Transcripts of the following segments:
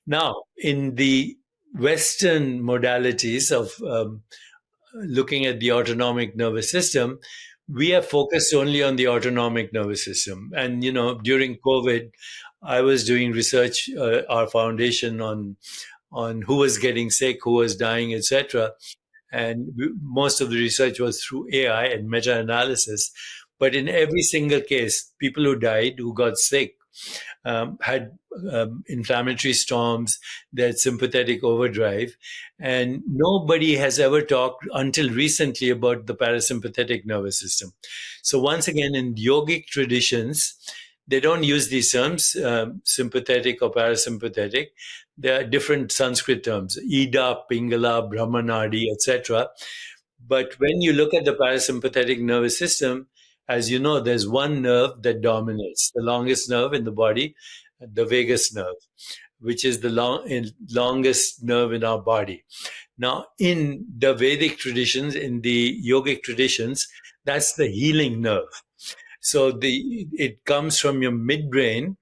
Now, in the Western modalities of looking at the autonomic nervous system, we have focused only on the autonomic nervous system. And, during COVID, I was doing research, our foundation, on who was getting sick, who was dying, etc. And most of the research was through AI and meta-analysis. But in every single case, people who died, who got sick, had inflammatory storms, they had sympathetic overdrive. And nobody has ever talked until recently about the parasympathetic nervous system. So once again, in yogic traditions, they don't use these terms, sympathetic or parasympathetic. There are different Sanskrit terms, Ida, Pingala, Brahmanadi, etc. But when you look at the parasympathetic nervous system, as you know, there's one nerve that dominates, the longest nerve in the body, the vagus nerve, which is the longest nerve in our body. Now, in the Vedic traditions, in the yogic traditions, that's the healing nerve. So it comes from your midbrain,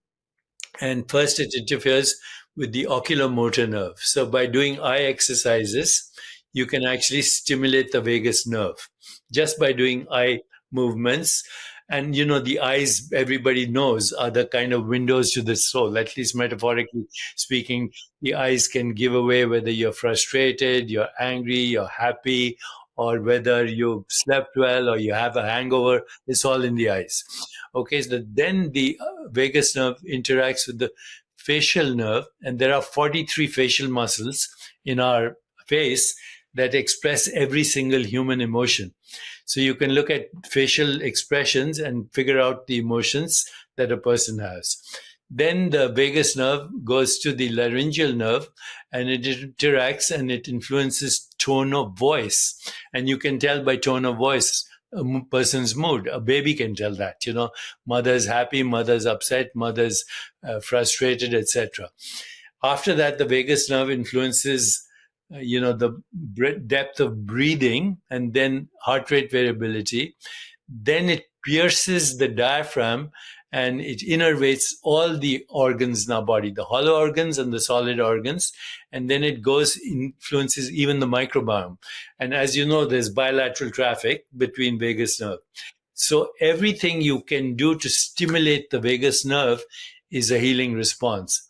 and first it interferes with the oculomotor nerve. So by doing eye exercises, you can actually stimulate the vagus nerve just by doing eye movements. And, the eyes, everybody knows, are the kind of windows to the soul, at least metaphorically speaking. The eyes can give away whether you're frustrated, you're angry, you're happy, or whether you slept well or you have a hangover. It's all in the eyes. Okay, so then the vagus nerve interacts with the facial nerve, and there are 43 facial muscles in our face that express every single human emotion. So you can look at facial expressions and figure out the emotions that a person has. Then the vagus nerve goes to the laryngeal nerve, and it interacts and it influences tone of voice. And you can tell by tone of voice a person's mood. A baby can tell that, mother's happy, mother's upset, mother's frustrated, etc. After that, the vagus nerve influences the depth of breathing, and then heart rate variability. Then it pierces the diaphragm and it innervates all the organs in our body, the hollow organs and the solid organs. And then it influences even the microbiome. And as you know, there's bilateral traffic between vagus nerve. So everything you can do to stimulate the vagus nerve is a healing response.